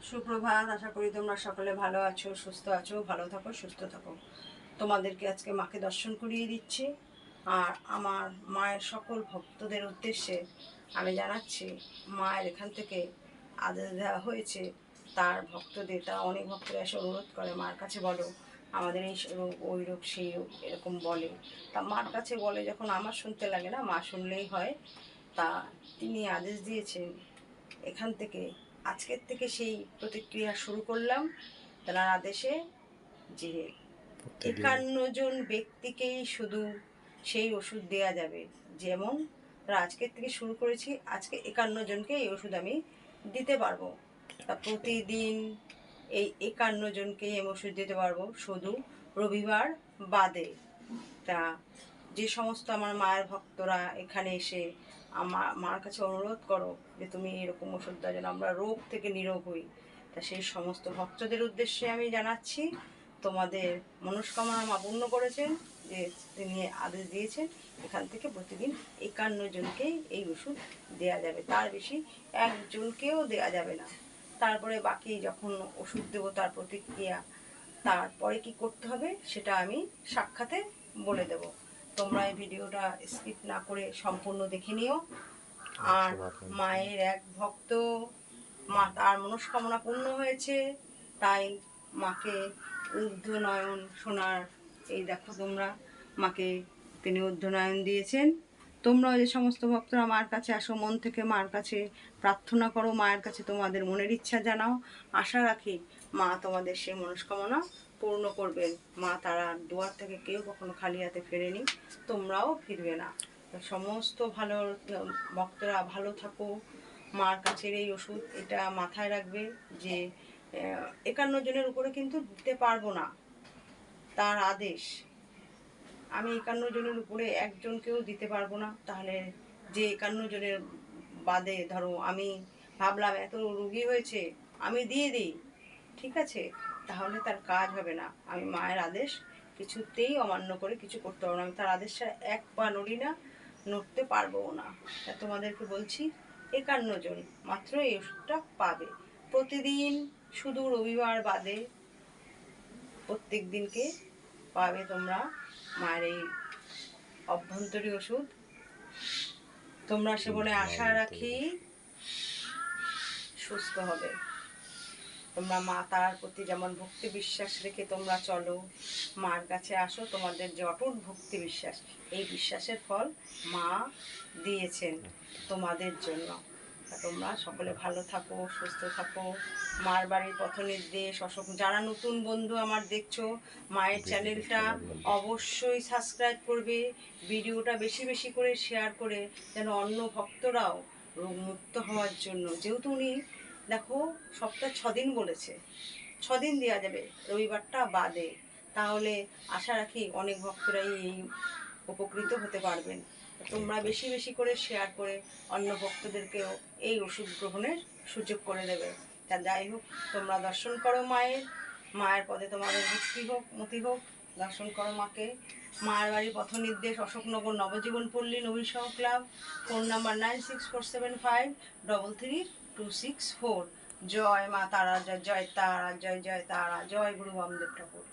সুপ্রভাত। আশা করি তোমরা সকলে ভালো আছো, সুস্থ আছো। ভালো থাকো, সুস্থ থাকো। তোমাদেরকে আজকে মাকে দর্শন করিয়ে দিচ্ছি। আর আমার মায়ের সকল ভক্তদের উদ্দেশ্যে আমি জানাচ্ছি, মায়ের এখান থেকে আদেশ দেওয়া হয়েছে তার ভক্তদের, তারা অনেক ভক্তরা এসে অনুরোধ করে মার কাছে বলো আমাদের এই রোগ, ওই রোগ, সেই রোগ, এরকম বলে। তা মার কাছে বলে যখন আমার শুনতে লাগে না, মা শুনলেই হয়। তা তিনি আদেশ দিয়েছেন এখান থেকে, আজকের থেকে সেই প্রতিক্রিয়া শুরু করলাম তার আদেশে, যে 51 জন ব্যক্তিকেই শুধু সেই ওষুধ দেয়া যাবে। যেমন আজকের থেকে শুরু করেছি, আজকে 51 জনকে এই ওষুধ আমি দিতে পারবো। তা প্রতিদিন এই 51 জনকে এই ওষুধ দিতে পারবো, শুধু রবিবার বাদে। তা যে সমস্ত আমার মায়ের ভক্তরা এখানে এসে আমার মার কাছে অনুরোধ করো যে তুমি এরকম ওষুধ দাও যেন আমরা রোগ থেকে নিরোগ হই, তা সেই সমস্ত ভক্তদের উদ্দেশ্যে আমি জানাচ্ছি, তোমাদের মনস্কামনা মা পূর্ণ করেছেন, যে তিনি আদেশ দিয়েছেন এখান থেকে প্রতিদিন 51 জনকেই এই ওষুধ দেয়া যাবে, তার বেশি একজনকেও দেয়া যাবে না। তারপরে বাকি যখন ওষুধ দেবো তার প্রতিক্রিয়া, তারপরে কি করতে হবে সেটা আমি সাক্ষাতে বলে দেব। তোমরা এই ভিডিওটা স্কিপ না করে সম্পূর্ণ দেখে নিও। আর মায়ের এক ভক্ত, মা তার মনস্কামনা পূর্ণ হয়েছে, তাই মাকে ঊর্ধ্বনয়ন সোনার, এই দেখো তোমরা, মাকে তিনি ঊর্ধ্বনয়ন দিয়েছেন। তোমরা যে সমস্ত ভক্তরা মার কাছে আসো, মন থেকে মার কাছে প্রার্থনা করো, মায়ের কাছে তোমাদের মনের ইচ্ছা জানাও, আশা রাখি মা তোমাদের সেই মনস্কামনা পূর্ণ করবেন। মা তারা দুয়ার থেকে কেউ কখনো খালি হাতে ফেরেনি, তোমরাও ফিরবে না। সমস্ত ভালো ভক্তরা ভালো থাকো। মার কাছের এই ওষুধ এটা মাথায় রাখবে যে 51 জনের উপরে কিন্তু দিতে পারবো না, তার আদেশ। আমি 51 জনের উপরে একজনকেও দিতে পারবো না। তাহলে যে 51 জনের বাদে ধরো আমি ভাবলাম এত রুগী হয়েছে আমি দিয়ে দিই, ঠিক আছে, তাহলে তার কাজ হবে না। আমি মায়ের আদেশ কিছুতেই অমান্য করে কিছু করতে পারবো না। আমি তার আদেশটা এক পা নড়ি না, নড়তে পারবো না। তা তোমাদেরকে বলছি 51 জন মাত্র এই ওষুধটা পাবে প্রতিদিন, শুধু রবিবার বাদে প্রত্যেক দিনকে পাবে তোমরা মায়ের এই অভ্যন্তরীণ ওষুধ। তোমরা সে বলে আশা রাখি সুস্থ হবে। তোমরা মা তার প্রতি যেমন ভক্তি বিশ্বাস রেখে তোমরা চলো, মার কাছে আসো, তোমাদের যে অটুট ভক্তি বিশ্বাস, এই বিশ্বাসের ফল মা দিয়েছেন তোমাদের জন্য। তোমরা সকলে ভালো থাকো, সুস্থ থাকো। মার বাড়ির পথ নির্দেশ যারা নতুন বন্ধু আমার দেখছো, মায়ের চ্যানেলটা অবশ্যই সাবস্ক্রাইব করবে, ভিডিওটা বেশি বেশি করে শেয়ার করে যেন অন্য ভক্তরাও রোগমুক্ত হওয়ার জন্য, যেহেতু উনি দেখো সপ্তাহে 6 দিন বলেছে, 6 দিন দেওয়া যাবে রবিবারটা বাদে, তাহলে আশা রাখি অনেক ভক্তরাই এই উপকৃত হতে পারবেন। তোমরা বেশি বেশি করে শেয়ার করে অন্য ভক্তদেরকেও এই ওষুধ গ্রহণের সুযোগ করে দেবে। তা যাই হোক, তোমরা দর্শন করো মায়ের, মায়ের পদে তোমাদের ভক্তি হোক, মতি হোক। দর্শন করো মাকে। মায়ের বাড়ির পথ নির্দেশ অশোকনগর নবজীবন পল্লী নবীসহ ক্লাব, ফোন নাম্বার 9647533264। জয় মা তারা, জয় জয় তারা, জয় জয় তারা, জয় গুরু বামদেব ঠাকুর।